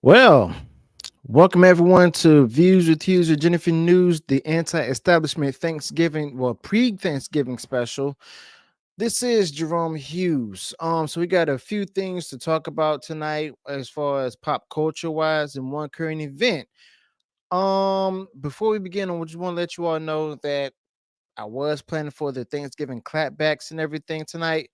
Well, welcome everyone to Views with Hughes with Jennifer News, the Anti-Establishment Thanksgiving, pre-Thanksgiving special. This is Jerome Hughes. So we got a few things to talk about tonight as far as pop culture wise and one current event. Before we begin, I just want to let you all know that I was planning for the Thanksgiving clapbacks and everything tonight,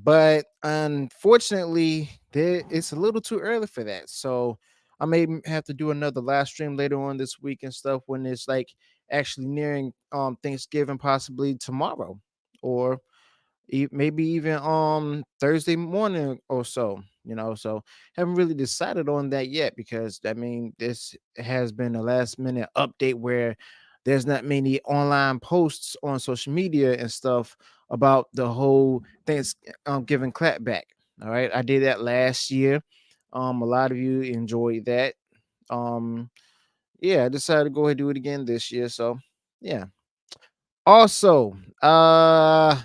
but unfortunately, it's a little too early for that. So I may have to do another live stream later on this week and stuff when it's like actually nearing Thanksgiving, possibly tomorrow, or maybe even Thursday morning or so. So haven't really decided on that yet because I mean this has been a last minute update where there's not many online posts on social media and stuff about the whole Thanksgiving clapback. All right, I did that last year. A lot of you enjoyed that. Um, yeah, I decided to go ahead and do it again this year. So yeah. Also, I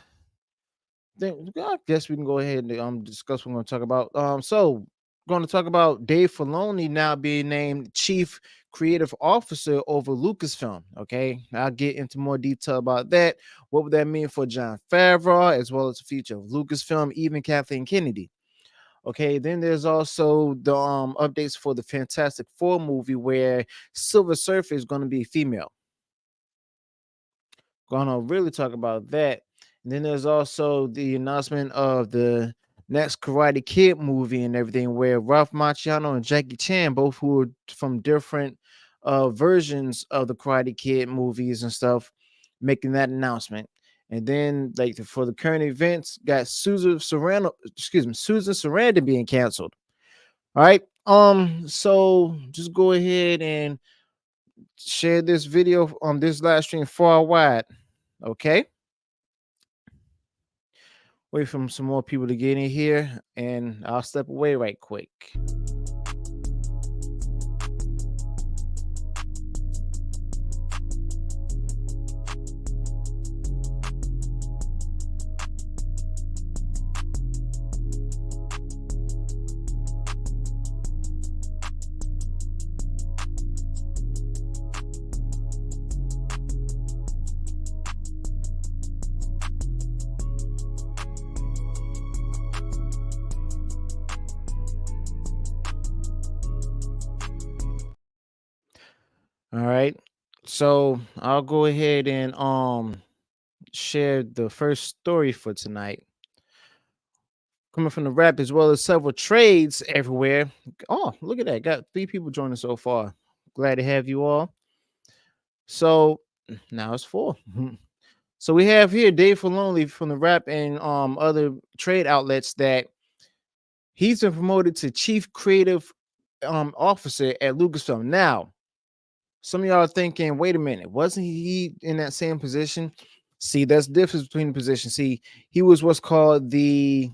guess we can go ahead and discuss what we're going to talk about. So going to talk about Dave Filoni now being named Chief Creative Officer over Lucasfilm. Okay, I'll get into more detail about that. What would that mean for John Favreau as well as the future of Lucasfilm, even Kathleen Kennedy? Okay, then there's also the updates for the Fantastic Four movie where Silver Surfer is going to be female. Gonna really talk about that. And then there's also the announcement of the next Karate Kid movie and everything, where Ralph Macchio and Jackie Chan, both who are from different versions of the Karate Kid movies and stuff, making that announcement. And then, like for the current events, got Susan Sarandon being canceled. All right. So just go ahead and share this video on this live stream far wide. Okay. Wait for some more people to get in here, and I'll step away right quick. All right. So I'll go ahead and share the first story for tonight. Coming from the rap as well as several trades everywhere. Oh, look at that. Got 3 people joining so far. Glad to have you all. So now it's 4. So we have here Dave Filoni from the rap and other trade outlets that he's been promoted to chief creative officer at Lucasfilm. Now, some of y'all are thinking, wait a minute, wasn't he in that same position? See, that's the difference between the positions. See, he was what's called the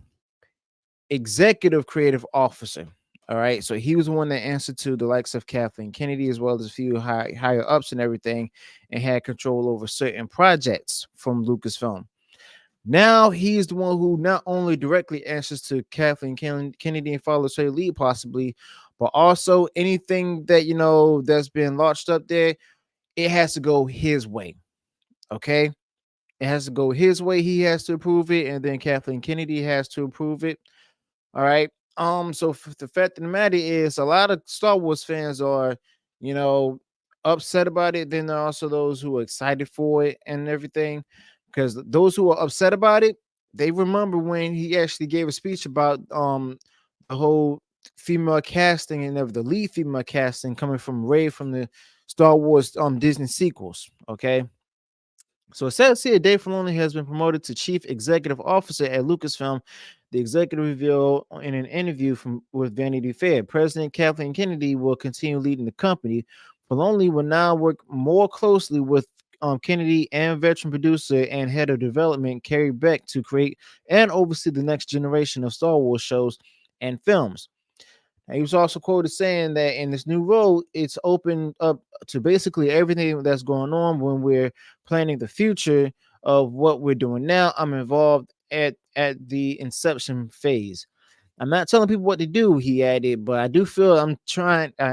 executive creative officer. All right. So he was the one that answered to the likes of Kathleen Kennedy, as well as a few higher ups and everything, and had control over certain projects from Lucasfilm. Now he's the one who not only directly answers to Kathleen Kennedy and follows her lead, possibly, but also anything that that's been launched up there, it has to go his way. Okay, it has to go his way. He has to approve it, and then Kathleen Kennedy has to approve it. All right. So the fact of the matter is, a lot of Star Wars fans are, you know, upset about it. Then there are also those who are excited for it and everything. Because those who are upset about it, they remember when he actually gave a speech about the whole female casting and of the lead female casting coming from Rey from the Star Wars Disney sequels. Okay. So it says here Dave Filoni has been promoted to chief executive officer at Lucasfilm. The executive revealed in an interview with Vanity Fair. President Kathleen Kennedy will continue leading the company. Filoni will now work more closely with Kennedy and veteran producer and head of development Carrie Beck to create and oversee the next generation of Star Wars shows and films. And he was also quoted saying that in this new role, it's open up to basically everything that's going on when we're planning the future of what we're doing now. I'm involved at the inception phase. I'm not telling people what to do, he added, but I do feel I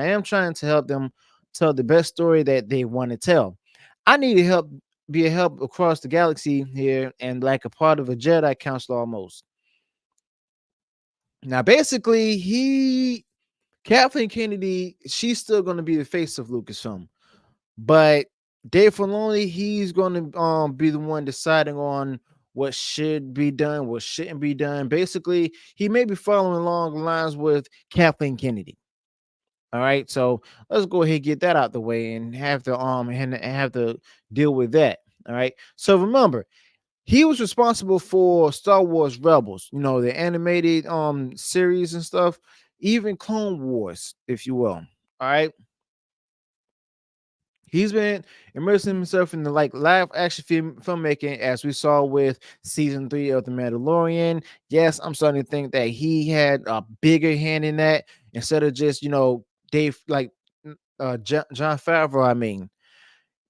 am trying to help them tell the best story that they want to tell. I need to help be a help across the galaxy here and like a part of a Jedi Council almost. Now, basically, Kathleen Kennedy, she's still going to be the face of Lucasfilm, but Dave Filoni, he's going to be the one deciding on what should be done, what shouldn't be done. Basically, he may be following along the lines with Kathleen Kennedy. All right, so let's go ahead and get that out the way and have to deal with that. All right, so remember, he was responsible for Star Wars Rebels, the animated series and stuff, even Clone Wars, if you will. All right. He's been immersing himself in the like live action filmmaking, as we saw with season 3 of The Mandalorian. Yes, I'm starting to think that he had a bigger hand in that instead of just Dave John Favreau. I mean,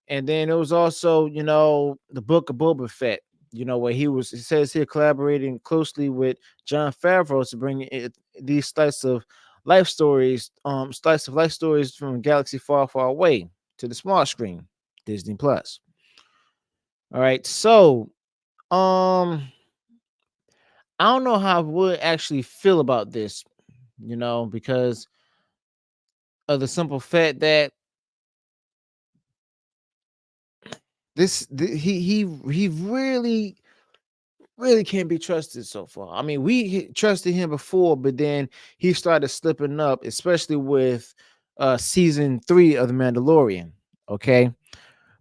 and then it was also, the Book of Boba Fett, where it says here collaborating closely with John Favreau to bring these slice of life stories from a galaxy far, far away to the small screen, Disney Plus. All right, so I don't know how I would actually feel about this, because of the simple fact that he really can't be trusted so far. I mean, we trusted him before, but then he started slipping up, especially with season 3 of The Mandalorian. Okay.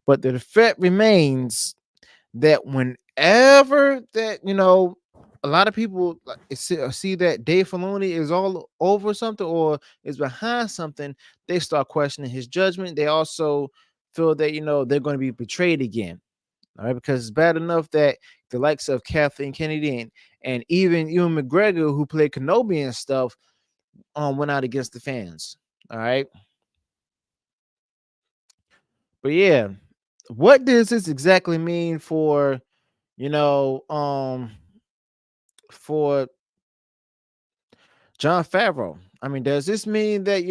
But the fact remains that whenever that, a lot of people see that Dave Filoni is all over something or is behind something, they start questioning his judgment. They also feel that, they're going to be betrayed again. All right, because it's bad enough that the likes of Kathleen Kennedy and even Ewan McGregor, who played Kenobi and stuff, went out against the fans. All right, but yeah, what does this exactly mean for you know for John Favreau? I mean, does this mean that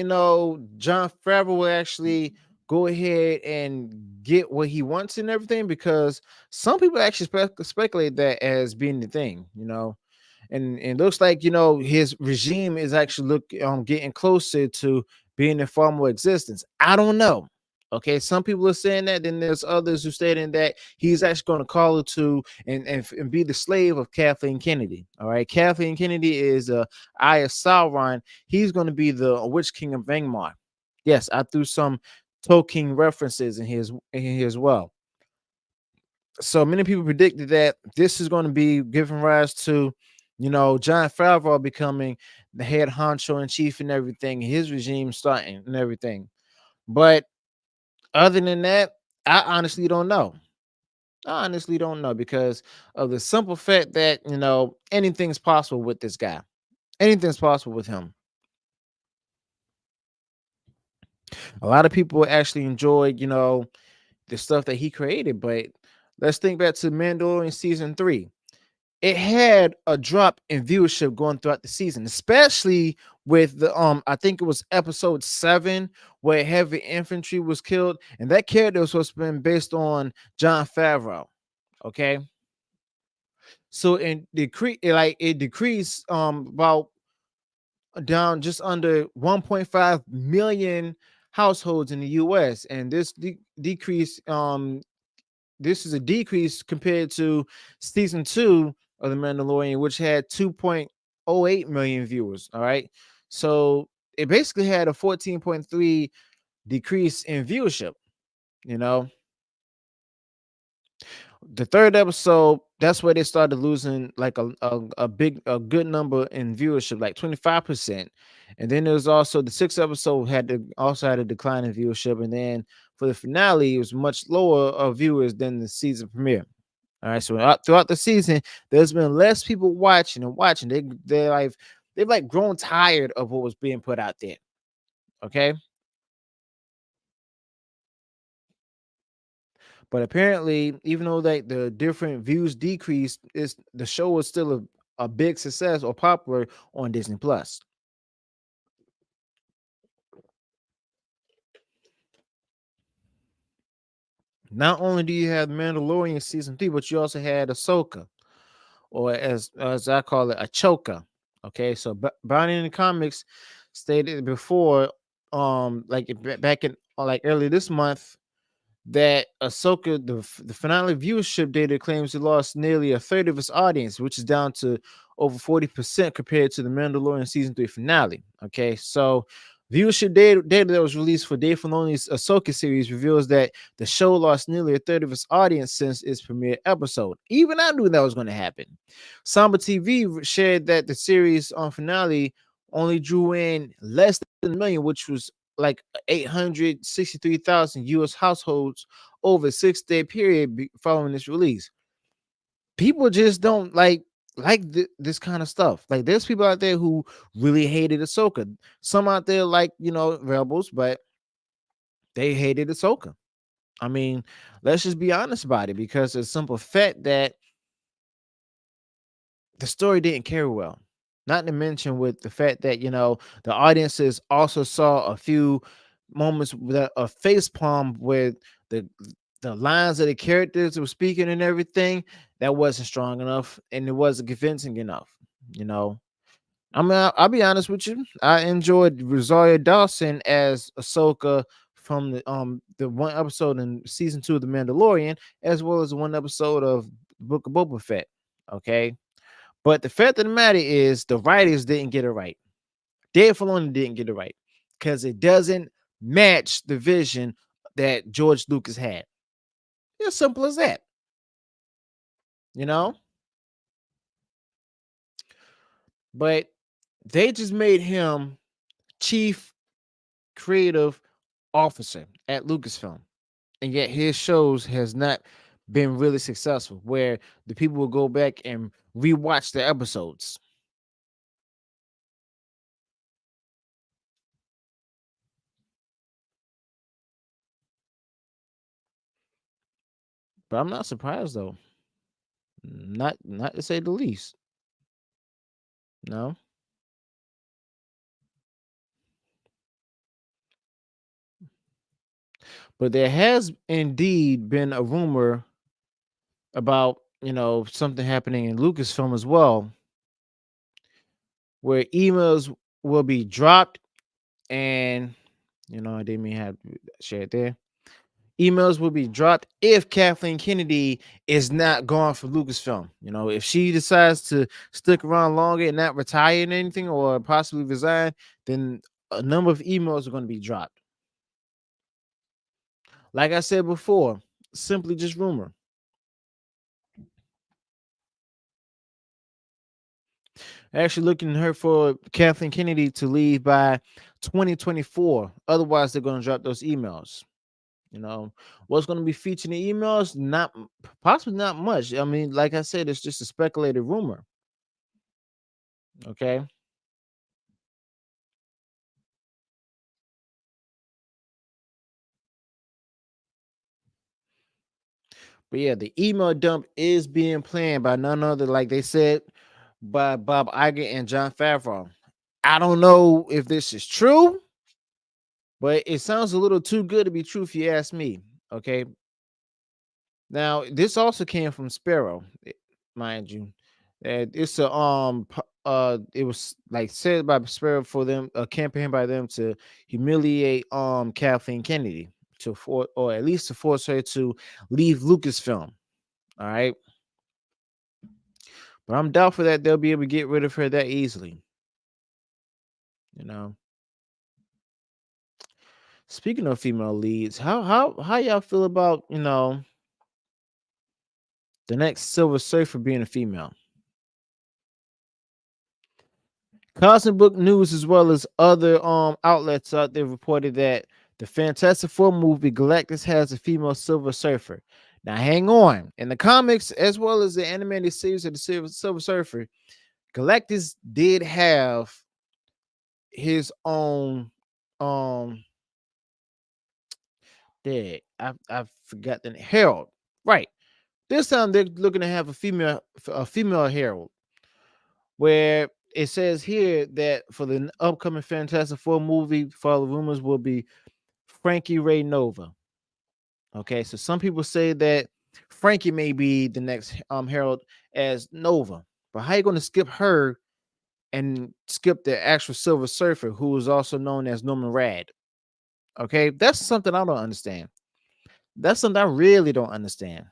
John Favreau will actually go ahead and get what he wants and everything? Because some people actually speculate that as being the thing, and it looks like his regime is actually getting closer to being in formal existence. I don't know. Okay, some people are saying that. Then there's others who stating that he's actually going to call it to and be the slave of Kathleen Kennedy. All right, Kathleen Kennedy is Eye of Sauron. He's going to be the Witch King of Vangmar. Yes, I threw some Tolkien references in here as well. So many people predicted that this is going to be giving rise to, John Favreau becoming the head honcho in chief and everything, his regime starting and everything. But other than that, I honestly don't know. I honestly don't know because of the simple fact that, anything's possible with this guy. Anything's possible with him. A lot of people actually enjoyed, the stuff that he created, but let's think back to Mandalorian season 3. It had a drop in viewership going throughout the season, especially with the I think it was episode 7 where heavy infantry was killed, and that character was supposed to be based on John Favreau. Okay, so it decreased about down just under 1.5 million households in the US, and decrease this is a decrease compared to season 2 of The Mandalorian, which had 2.08 million viewers. All right. So it basically had a 14.3 decrease in viewership. You know, the third episode, that's where they started losing like a good number in viewership, like 25%. And then there was also the sixth episode also had a decline in viewership. And then for the finale, it was much lower of viewers than the season premiere. All right, so throughout the season, there's been less people watching and watching. They've like grown tired of what was being put out there. Okay, but apparently, even though like the different views decreased, is the show was still a big success or popular on Disney Plus. Not only do you have Mandalorian season 3, but you also had Ahsoka, or as I call it, a choker. Okay, so Brownie in the comics stated before, like back in like early this month, that Ahsoka, the finale viewership data claims it lost nearly a third of its audience, which is down to over 40% compared to the Mandalorian season 3 finale. Okay, so viewership data that was released for Dave Filoni's Ahsoka series reveals that the show lost nearly a third of its audience since its premiere episode. Even I knew that was going to happen. Samba TV shared that the series on finale only drew in less than a million, which was like 863,000 US households over a 6-day period following this release. People just don't this kind of stuff. Like there's people out there who really hated Ahsoka. Some out there like, Rebels, but they hated Ahsoka. I mean, let's just be honest about it, because it's simple fact that the story didn't carry well. Not to mention with the fact that the audiences also saw a few moments with a face palm with the the lines of the characters were speaking and everything that wasn't strong enough and it wasn't convincing enough. You know, I mean, I'll be honest with you. I enjoyed Rosario Dawson as Ahsoka from the one episode in season 2 of The Mandalorian, as well as the one episode of Book of Boba Fett. Okay, but the fact of the matter is, the writers didn't get it right. Dave Filoni didn't get it right because it doesn't match the vision that George Lucas had. It's as simple as that. You know, but they just made him chief creative officer at Lucasfilm, and yet his shows has not been really successful. Where the people will go back and rewatch the episodes. But I'm not surprised though. Not to say the least. No. But there has indeed been a rumor about, something happening in Lucasfilm as well, where emails will be dropped and, I didn't mean have shared there. Emails will be dropped if Kathleen Kennedy is not gone from Lucasfilm. If she decides to stick around longer and not retire and anything or possibly resign, then a number of emails are going to be dropped. Like I said before, simply just rumor. Actually looking her for Kathleen Kennedy to leave by 2024. Otherwise, they're going to drop those emails. What's going to be featured in the emails? Not possibly not much. I mean, like I said, it's just a speculated rumor. Okay. But yeah, the email dump is being planned by none other, like they said, by Bob Iger and Jon Favreau. I don't know if this is true, but it sounds a little too good to be true if you ask me. Okay. Now, this also came from Sparrow, mind you. It's a it was like said by Sparrow for them, a campaign by them to humiliate Kathleen Kennedy or at least to force her to leave Lucasfilm. All right. But I'm doubtful that they'll be able to get rid of her that easily. You know. Speaking of female leads, how y'all feel about, the next Silver Surfer being a female? Constant Book News, as well as other outlets out there, reported that the Fantastic Four movie Galactus has a female Silver Surfer. Now, hang on. In the comics, as well as the animated series of the Silver Surfer, Galactus did have his own there. I've forgotten Herald. Right. This time they're looking to have a female herald. where it says here that for the upcoming Fantastic Four movie, for the rumors will be Frankie Ray Nova. Okay, so some people say that Frankie may be the next herald as Nova, but how you going to skip her and skip the actual Silver Surfer, who is also known as Norman Rad? Okay, that's something I don't understand. That's something I really don't understand.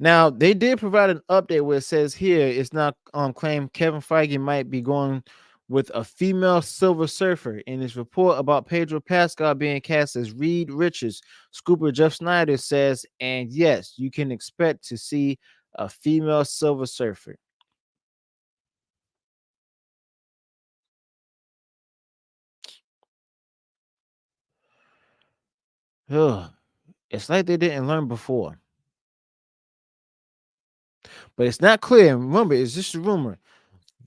Now, they did provide an update where it says here it's not claimed Kevin Feige might be going with a female Silver Surfer. In his report about Pedro Pascal being cast as Reed Richards, Scooper Jeff Snyder says, and yes, you can expect to see a female Silver Surfer. Ugh. It's like they didn't learn before. But it's not clear. Remember, it's just a rumor.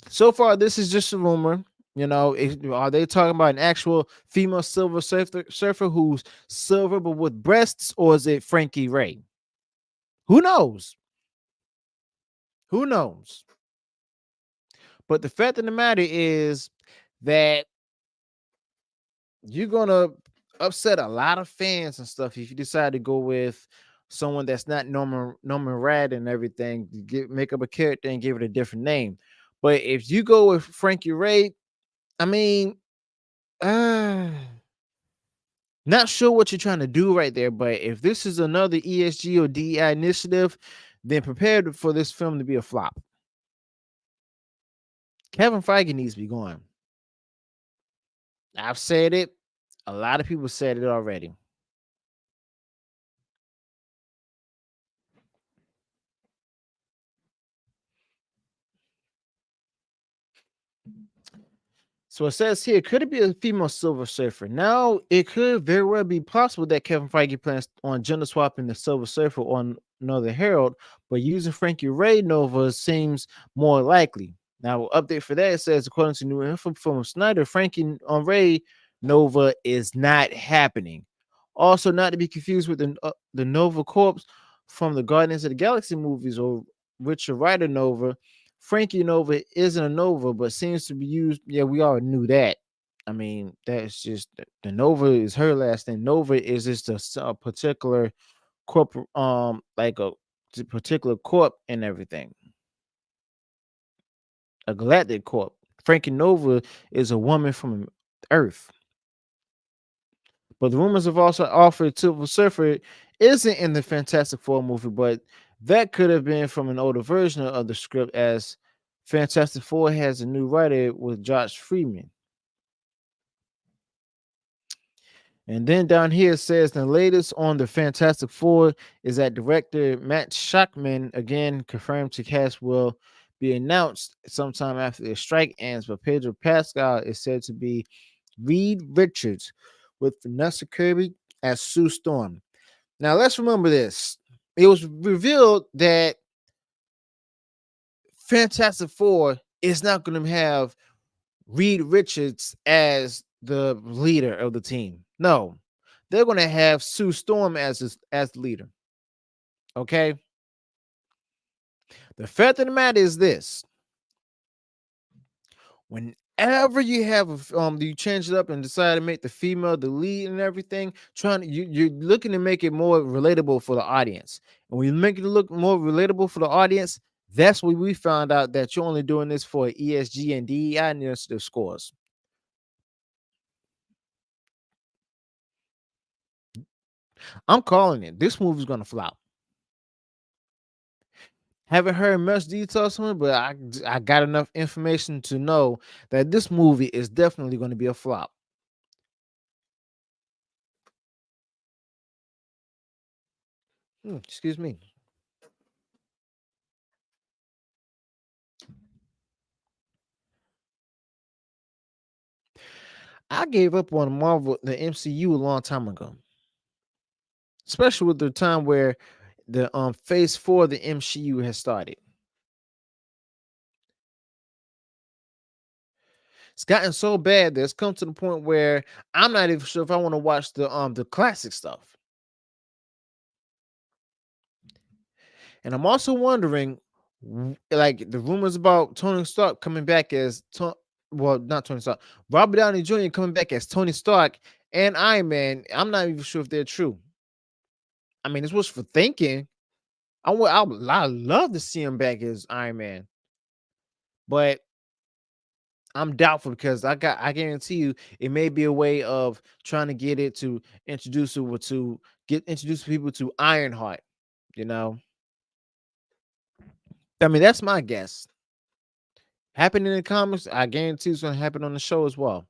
So far, this is just a rumor. You know, are they talking about an actual female Silver Surfer who's silver but with breasts, or is it Frankie Ray? Who knows? Who knows? But the fact of the matter is that you're gonna upset a lot of fans and stuff if you decide to go with someone that's not Norman Rad and everything. Make up a character and give it a different name. But if you go with Frankie Ray, I mean, not sure what you're trying to do right there, but if this is another ESG or DEI initiative, then prepare for this film to be a flop. Kevin Feige needs to be gone. I've said it. A lot of people said it already. So it says here, could it be a female Silver Surfer? Now, it could very well be possible that Kevin Feige plans on gender swapping the Silver Surfer on another Herald, but using Frankie Ray Nova seems more likely. Now, update for that, it says, according to new info from Snyder, Frankie Ray Nova is not happening. Also, not to be confused with the Nova Corps from the Guardians of the Galaxy movies or Richard Rider Nova. Frankie Nova isn't a Nova, but seems to be used. Yeah, we all knew that. I mean, that's just the Nova is her last name. Nova is just a particular corp, like a particular corp and everything. A galactic corp. Frankie Nova is a woman from Earth. But the rumors have also offered Silver Surfer isn't in the Fantastic Four movie, but that could have been from an older version of the script, as Fantastic Four has a new writer with Josh Freeman. And then down here it says the latest on the Fantastic Four is that director Matt Shakman again confirmed to cast will be announced sometime after the strike ends, but Pedro Pascal is said to be Reed Richards with Vanessa Kirby as Sue Storm. Now let's remember this. It was revealed that Fantastic Four is not going to have Reed Richards as the leader of the team. No, they're going to have Sue Storm as the leader. Okay. The fact of the matter is this: whenever you have you change it up and decide to make the female the lead and everything, you're looking to make it more relatable for the audience. And when you make it look more relatable for the audience, that's what we found out, that you're only doing this for ESG and DEI initiative scores. I'm calling it. This movie's gonna flop. Haven't heard much details from it, but I got enough information to know that this movie is definitely going to be a flop. Excuse me. I gave up on Marvel, the MCU, a long time ago, especially with the time where the phase 4 of the MCU has started. It's gotten so bad that it's come to the point where I'm not even sure if I want to watch the classic stuff. And I'm also wondering, Like the rumors about Tony Stark coming back as well, not Tony Stark, Robert Downey Jr. coming back as Tony Stark and Iron Man. I'm not even sure if they're true. I mean, it's wishful thinking. I love to see him back as Iron Man, but I'm doubtful because I guarantee you it may be a way of trying to get it to get introduce people to Ironheart. You know, I mean that's my guess. Happening in the comics, I guarantee it's gonna happen on the show as well.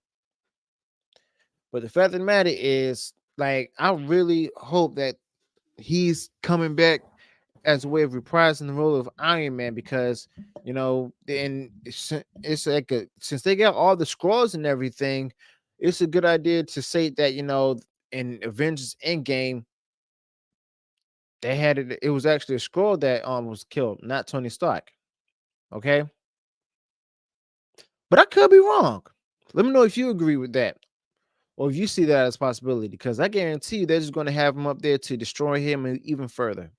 But the fact of the matter is, like, I really hope that he's coming back as a way of reprising the role of Iron Man because and it's like since they got all the scrolls and everything, it's a good idea to say that in Avengers Endgame they had it. It was actually a scroll that was killed, not Tony Stark. Okay, but I could be wrong. Let me know if you agree with that. Or if you see that as a possibility, because I guarantee you they're just going to have him up there to destroy him even further.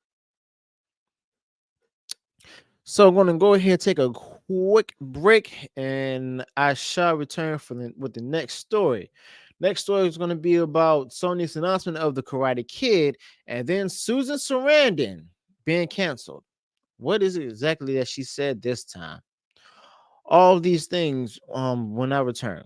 So I'm going to go ahead and take a quick break, and I shall return with the next story. Next story is going to be about Sony's announcement of the Karate Kid, and then Susan Sarandon being canceled. What is it exactly that she said this time? All these things when I return.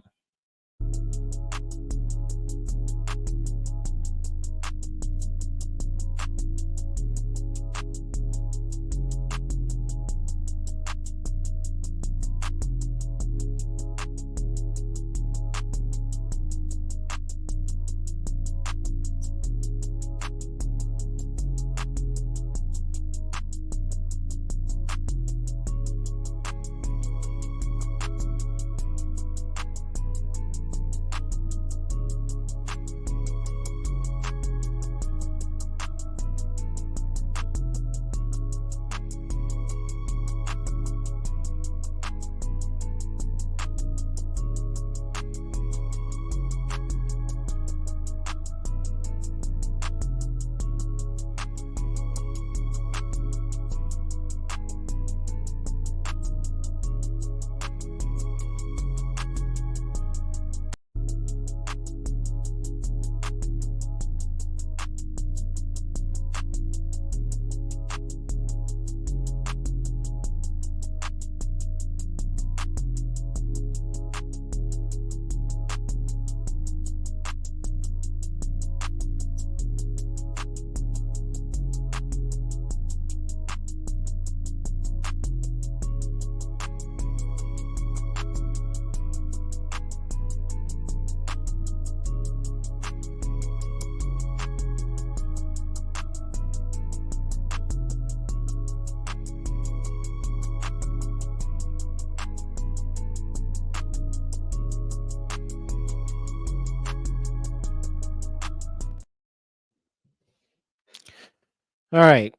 All right.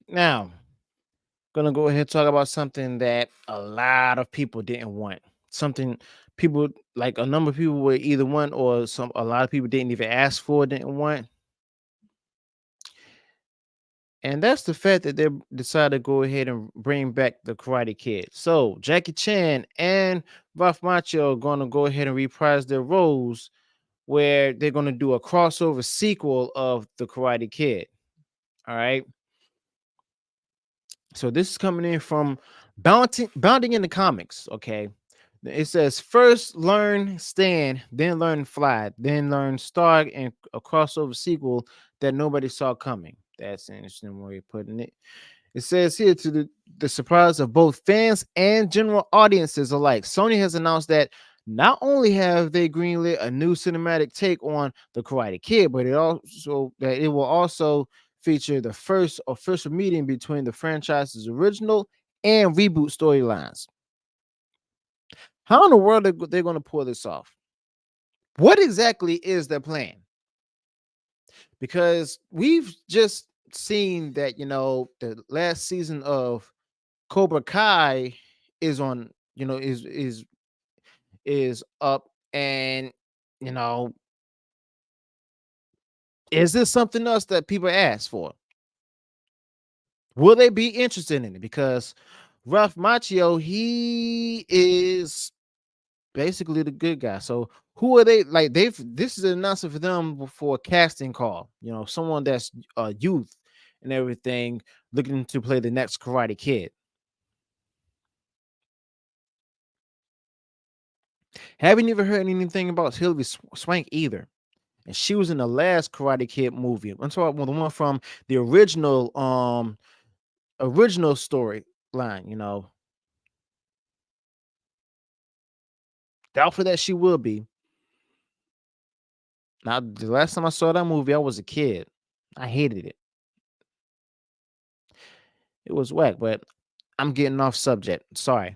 Now, gonna go ahead and talk about something that a lot of people didn't want. Something people like a number of people were either want or a lot of people didn't even ask for, didn't want. And that's the fact that they decided to go ahead and bring back the Karate Kid. So Jackie Chan and Ralph Macchio are gonna go ahead and reprise their roles where they're gonna do a crossover sequel of the Karate Kid. All right. So this is coming in from Bounding in the Comics. Okay. It says first learn stand, then learn fly, then learn star, and a crossover sequel that nobody saw coming. That's an interesting way of putting it. It says here to the surprise of both fans and general audiences alike, Sony has announced that not only have they greenlit a new cinematic take on the Karate Kid, but it will also feature the first official meeting between the franchise's original and reboot storylines. How in the world they're going to pull this off? What exactly is their plan? Because we've just seen that the last season of Cobra Kai is on, is up, and you know, is this something else that people ask for? Will they be interested in it? Because Ralph Macchio, he is basically the good guy. So who are they? Like this is an announcement for them for a casting call. You know, someone that's youth and everything, looking to play the next Karate Kid. Haven't even heard anything about Hilary Swank either. And she was in the last Karate Kid movie. I'm talking about the one from the original storyline. You know, doubtful that she will be. Now, the last time I saw that movie, I was a kid. I hated it. It was whack, but I'm getting off subject. Sorry.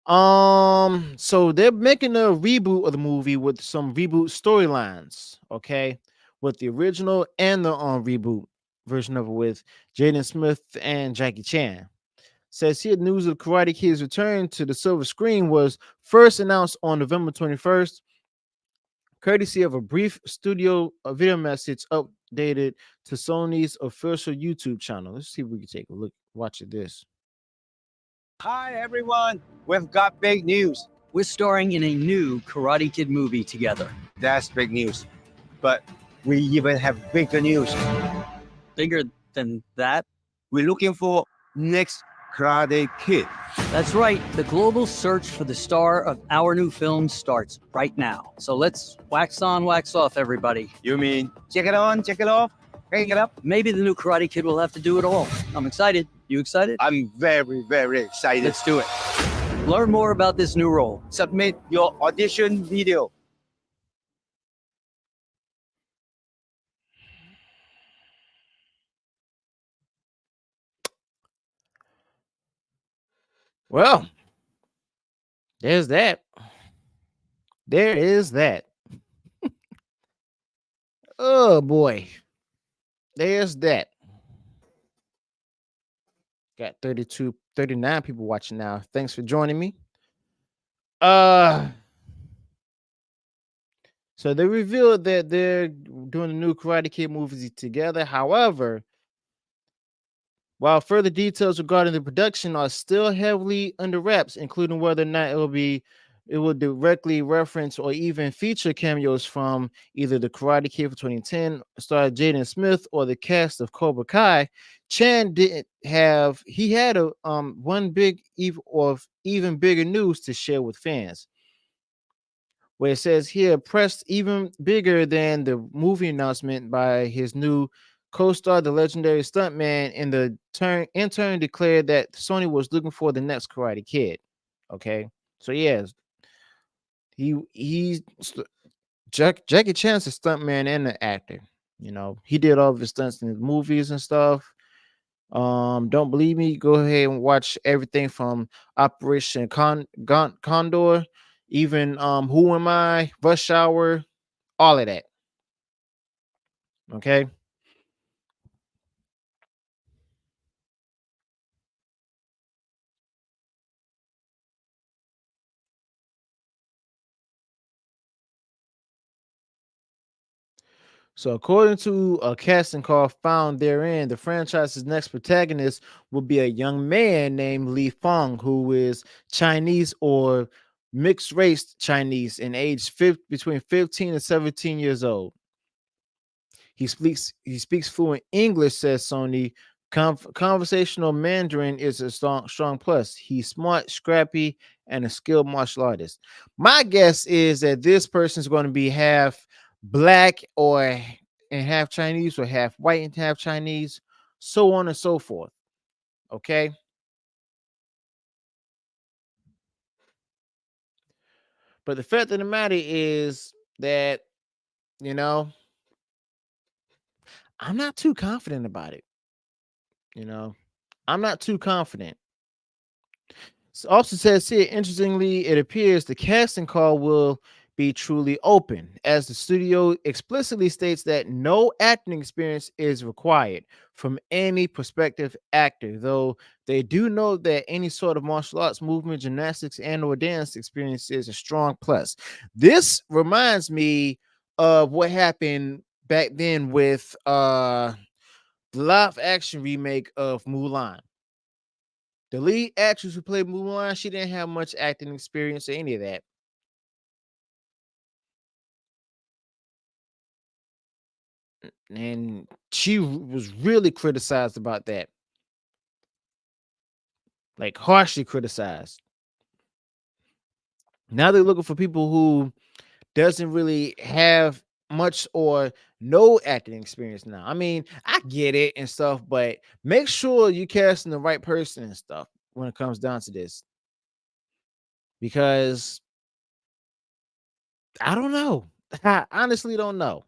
So they're making a reboot of the movie with some reboot storylines, okay? With the original and the reboot version of it with Jaden Smith and Jackie Chan. Says here news of Karate Kid's return to the silver screen was first announced on November 21st, courtesy of a brief studio video message updated to Sony's official YouTube channel. Let's see if we can take a look. Watch this. Hi, everyone. We've got big news. We're starring in a new Karate Kid movie together. That's big news. But we even have bigger news. Bigger than that? We're looking for next Karate Kid. That's right. The global search for the star of our new film starts right now. So let's wax on, wax off, everybody. You mean check it on, check it off, hang it up? Maybe the new Karate Kid will have to do it all. I'm excited. You excited? I'm very, very excited. Let's do it. Learn more about this new role. Submit your audition video. Well, there's that. There is that. Oh boy. There's that. Got 32, 39 people watching now. Thanks for joining me. So they revealed that they're doing a new Karate Kid movie together. However, while further details regarding the production are still heavily under wraps, including whether or not it will directly reference or even feature cameos from either the Karate Kid for 2010 star Jaden Smith or the cast of Cobra Kai, Chan had a one big even bigger news to share with fans. Where it says here, pressed even bigger than the movie announcement by his new co-star, the legendary stuntman, in turn declared that Sony was looking for the next Karate Kid. Okay, so yes, Jackie Chan's a stuntman and an actor. You know, he did all of his stunts in his movies and stuff. Don't believe me? Go ahead and watch everything from Operation Condor, even Who Am I, Rush Hour, all of that. Okay. So, according to a casting call found therein, the franchise's next protagonist will be a young man named Li Feng, who is Chinese or mixed race Chinese and aged between 15 and 17 years old. He speaks fluent English, says Sony. Conversational Mandarin is a strong plus. He's smart, scrappy, and a skilled martial artist. My guess is that this person is going to be half black and half Chinese, or half white and half Chinese, so on and so forth. Okay. But the fact of the matter is that, you know, I'm not too confident about it. You know, I'm not too confident. Also says here, interestingly, it appears the casting call will be truly open, as the studio explicitly states that no acting experience is required from any prospective actor, though they do note that any sort of martial arts, movement, gymnastics, and or dance experience is a strong plus. This reminds me of what happened back then with the live action remake of Mulan. The lead actress who played Mulan, she didn't have much acting experience or any of that. And she was really criticized about that. Like harshly criticized. Now they're looking for people who doesn't really have much or no acting experience now. I mean, I get it and stuff, but make sure you casting the right person and stuff when it comes down to this. Because I don't know. I honestly don't know.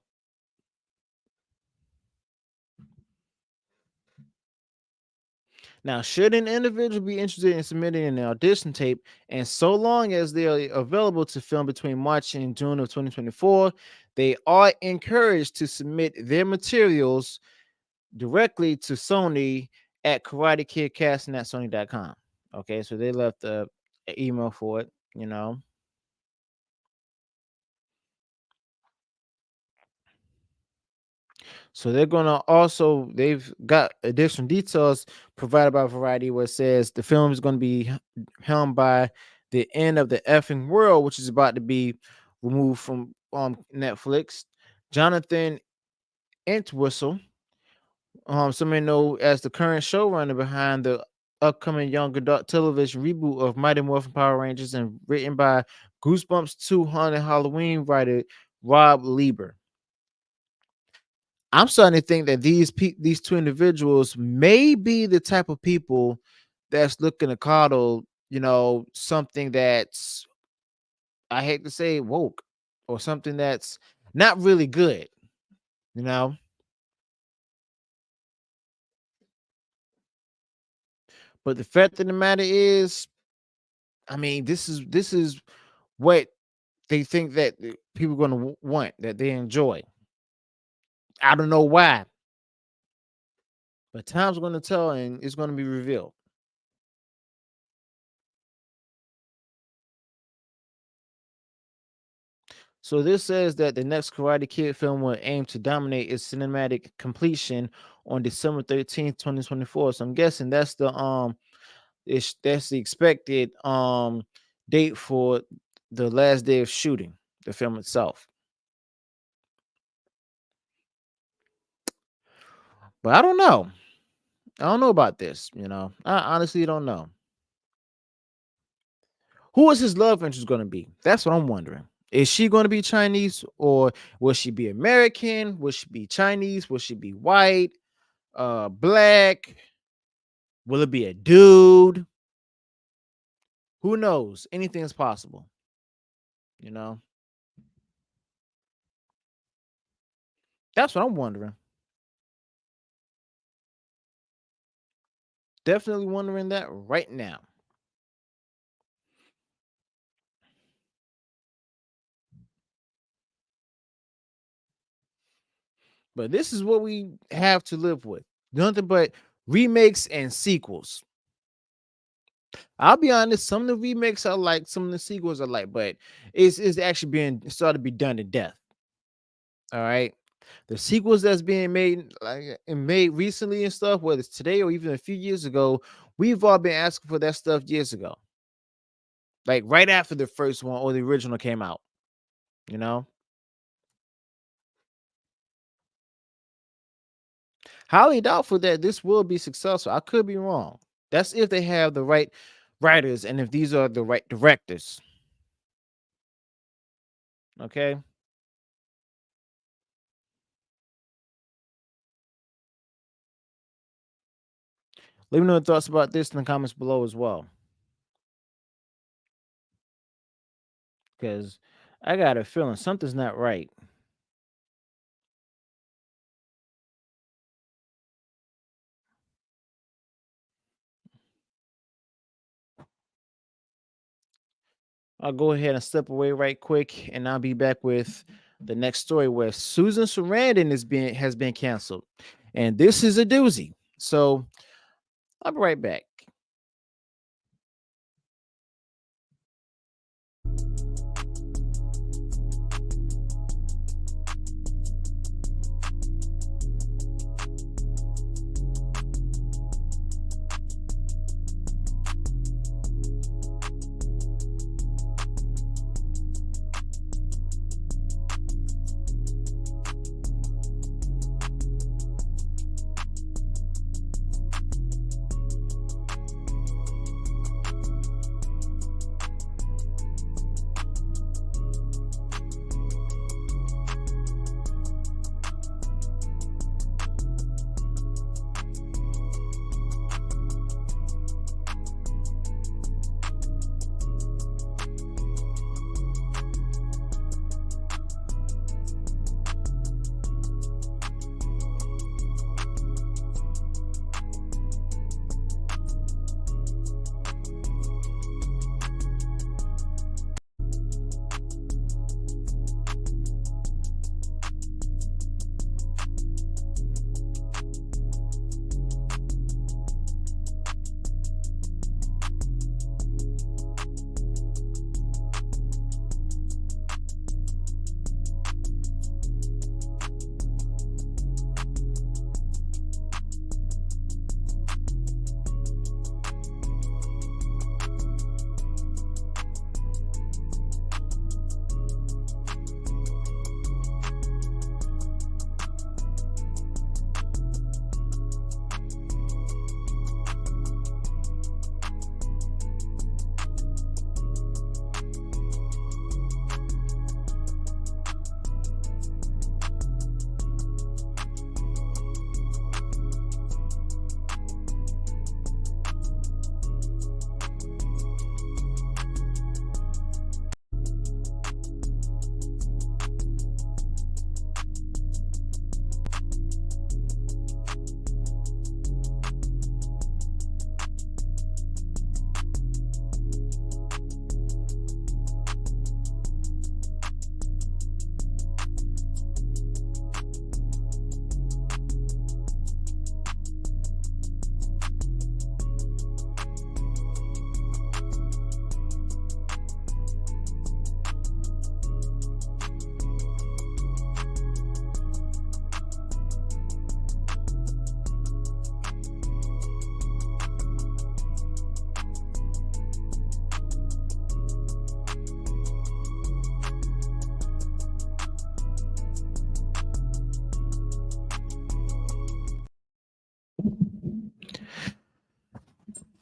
Now, should an individual be interested in submitting an audition tape, and so long as they are available to film between March and June of 2024, they are encouraged to submit their materials directly to Sony at karatekidcasting@sony.com. Okay, so they left an email for it, you know. So they're gonna also they've got additional details provided by Variety where it says the film is going to be helmed by the end of the effing world, which is about to be removed from Netflix. Jonathan Entwistle, some may know as the current showrunner behind the upcoming young adult television reboot of Mighty Morphin Power Rangers and written by Goosebumps 2 Haunted Halloween writer Rob Lieber. I'm starting to think that these two individuals may be the type of people that's looking to coddle, something that's, I hate to say, woke, or something that's not really good, you know. But the fact of the matter is, I mean, this is what they think that people are going to want, that they enjoy. I don't know why, but time's going to tell, and it's going to be revealed. So this says that the next Karate Kid film will aim to dominate its cinematic completion on December 13th, 2024. So I'm guessing that's that's the expected date for the last day of shooting the film itself. But I don't know. I don't know about this, I honestly don't know. Who is his love interest going to be? That's what I'm wondering. Is she going to be Chinese, or will she be American? Will she be Chinese? Will she be white? Black? Will it be a dude? Who knows? Anything is possible. That's what I'm wondering. Definitely wondering that right now. But this is what we have to live with. Nothing but remakes and sequels. I'll be honest, some of the remakes I like, some of the sequels I like, but it's actually being started to be done to death. All right. The sequels that's being made, like and made recently and stuff, whether it's today or even a few years ago, we've all been asking for that stuff years ago. Like right after the first one or the original came out, you know. Highly doubtful that this will be successful. I could be wrong. That's if they have the right writers and if these are the right directors. Okay. Let me know your thoughts about this in the comments below as well. Because I got a feeling something's not right. I'll go ahead and step away right quick, and I'll be back with the next story where Susan Sarandon has been canceled, and this is a doozy. So I'll be right back.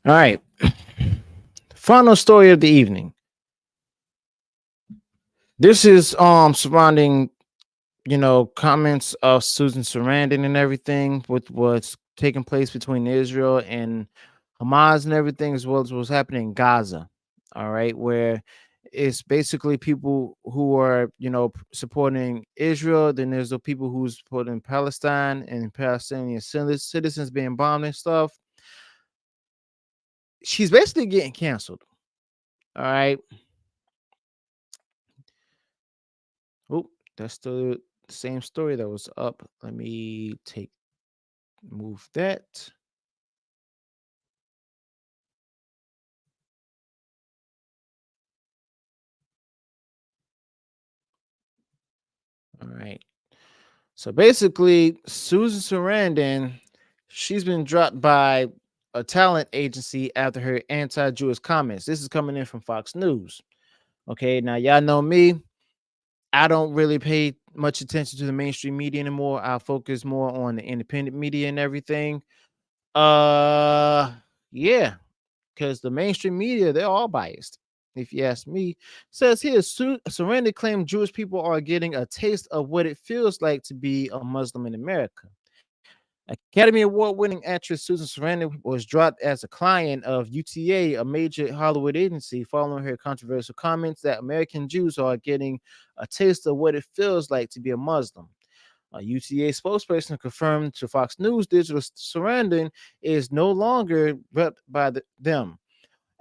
All right. Final story of the evening. This is surrounding, comments of Susan Sarandon and everything with what's taking place between Israel and Hamas and everything, as well as what's happening in Gaza. All right, where it's basically people who are, supporting Israel. Then there's the people who's supporting Palestine and Palestinian citizens being bombed and stuff. She's basically getting canceled. All right. Oh, that's the same story that was up. Let me move that. All right. So basically, Susan Sarandon, she's been dropped by a talent agency after her anti-Jewish comments. This is coming in from Fox News. Okay, now y'all know me. I don't really pay much attention to the mainstream media anymore. I focus more on the independent media and everything. Uh, yeah, because the mainstream media, they're all biased. If you ask me, says here, Surrender claimed Jewish people are getting a taste of what it feels like to be a Muslim in America. Academy Award winning actress Susan Sarandon was dropped as a client of UTA, a major Hollywood agency, following her controversial comments that American Jews are getting a taste of what it feels like to be a Muslim. A UTA spokesperson confirmed to Fox News Digital Sarandon is no longer repped by them.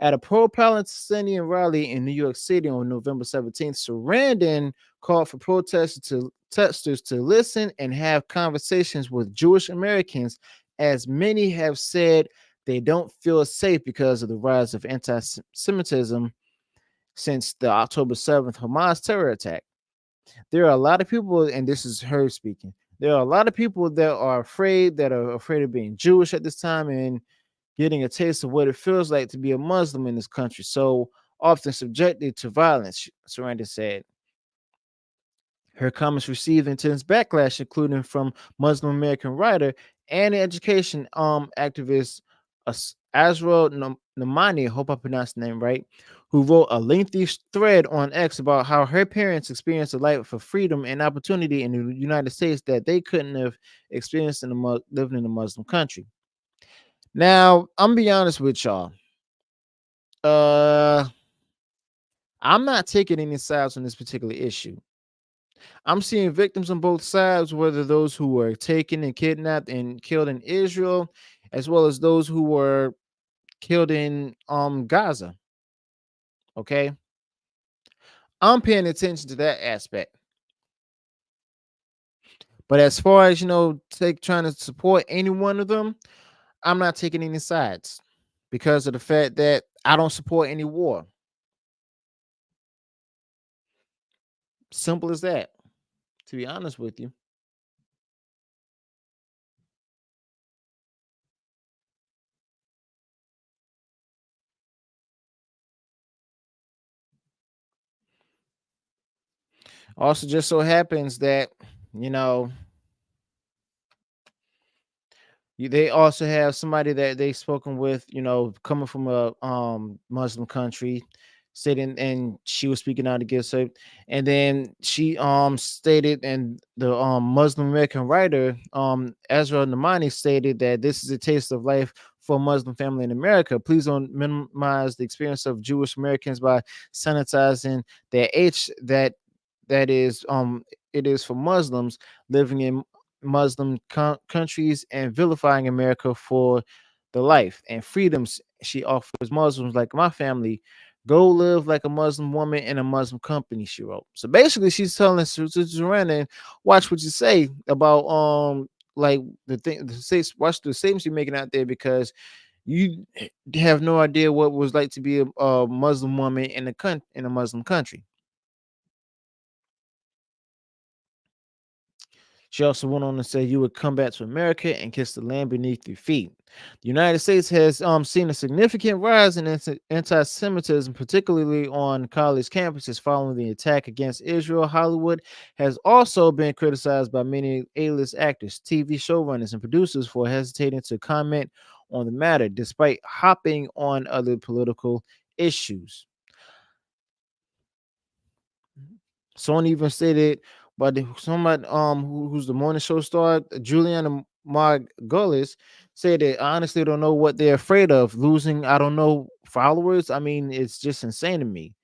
At a pro-Palestinian rally in New York City on November 17th, Sarandon called for protesters to listen and have conversations with Jewish Americans, as many have said they don't feel safe because of the rise of anti-Semitism since the October 7th Hamas terror attack. There are a lot of people, and this is her speaking, there are a lot of people that are afraid of being Jewish at this time and getting a taste of what it feels like to be a Muslim in this country, so often subjected to violence, Sarandon said. Her comments received intense backlash, including from Muslim American writer and education activist Azra Namani, hope I pronounced the name right, who wrote a lengthy thread on X about how her parents experienced a life for freedom and opportunity in the United States that they couldn't have experienced living in a Muslim country. Now, I'm gonna be honest with y'all. Uh, I'm not taking any sides on this particular issue. I'm seeing victims on both sides, whether those who were taken and kidnapped and killed in Israel, as well as those who were killed in Gaza. Okay, I'm paying attention to that aspect. But as far as trying to support any one of them, I'm not taking any sides because of the fact that I don't support any war. Simple as that. To be honest with you. Also, just so happens that you know they also have somebody that they spoken with, coming from a Muslim country, sitting, and she was speaking out against her, and then she stated, and the Muslim American writer Ezra Namani stated that this is a taste of life for a Muslim family in America. Please don't minimize the experience of Jewish Americans by sanitizing their H that is it is for Muslims living in Muslim countries and vilifying America for the life and freedoms she offers Muslims like my family. Go live like a Muslim woman in a Muslim company, she wrote. So basically, she's telling Susanna, watch what you say about like watch the statements you're making out there, because you have no idea what it was like to be a Muslim woman in a Muslim country. She also went on to say, "You would come back to America and kiss the land beneath your feet." The United States has seen a significant rise in anti-Semitism, particularly on college campuses following the attack against Israel. Hollywood has also been criticized by many A-list actors, TV showrunners, and producers for hesitating to comment on the matter, despite hopping on other political issues. Someone even stated, but somebody who's the morning show star, Juliana Margulis, said that I honestly don't know what they're afraid of losing. I don't know followers. I mean, it's just insane to me.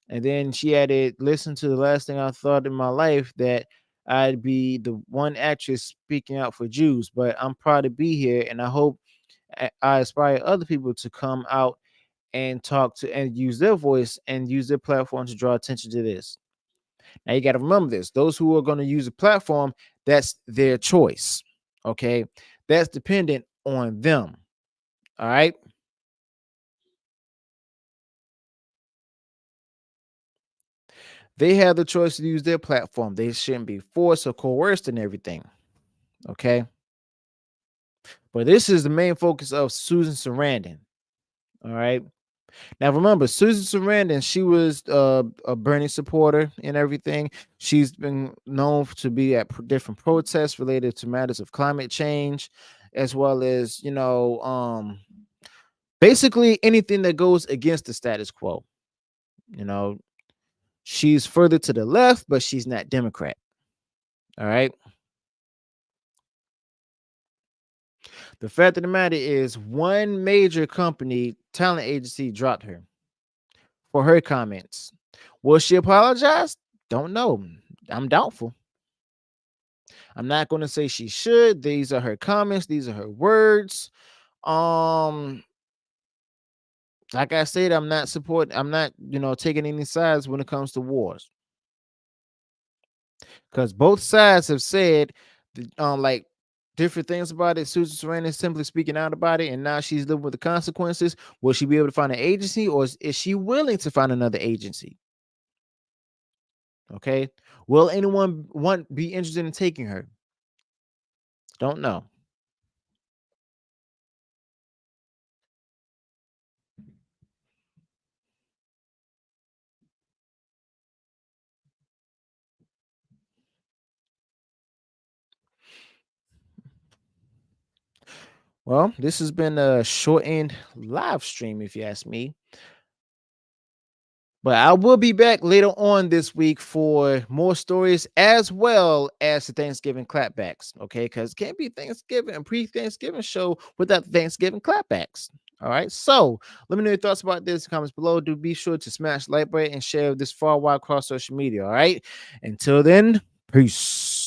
And then she added, "Listen to the last thing I thought in my life that I'd be the one actress speaking out for Jews, but I'm proud to be here, and I hope I inspire other people to come out and talk to and use their voice and use their platform to draw attention to this." Now you got to remember this: those who are going to use a platform, that's their choice. Okay, that's dependent on them. All right. They have the choice to use their platform. They shouldn't be forced or coerced in everything. Okay. But this is the main focus of Susan Sarandon. All right. Now remember, Susan Sarandon, she was a Bernie supporter and everything. She's been known to be at different protests related to matters of climate change, as well as basically anything that goes against the status quo. You know, she's further to the left, but she's not Democrat. All right. The fact of the matter is, one major company talent agency dropped her for her comments. Will she apologize? Don't know. I'm doubtful. I'm not going to say she should. These are her comments. These are her words. Um, like I said, I'm not taking any sides when it comes to wars, because both sides have said, like different things about it. Susan Sarandon is simply speaking out about it, and now she's living with the consequences. Will she be able to find an agency, or is she willing to find another agency? Okay. Will anyone be interested in taking her? Don't know. Well, this has been a shortened live stream, if you ask me. But I will be back later on this week for more stories, as well as the Thanksgiving clapbacks. Okay, because it can't be Thanksgiving and pre-Thanksgiving show without the Thanksgiving clapbacks. All right. So let me know your thoughts about this in the comments below. Do be sure to smash like button and share this far wide across social media. All right. Until then, peace.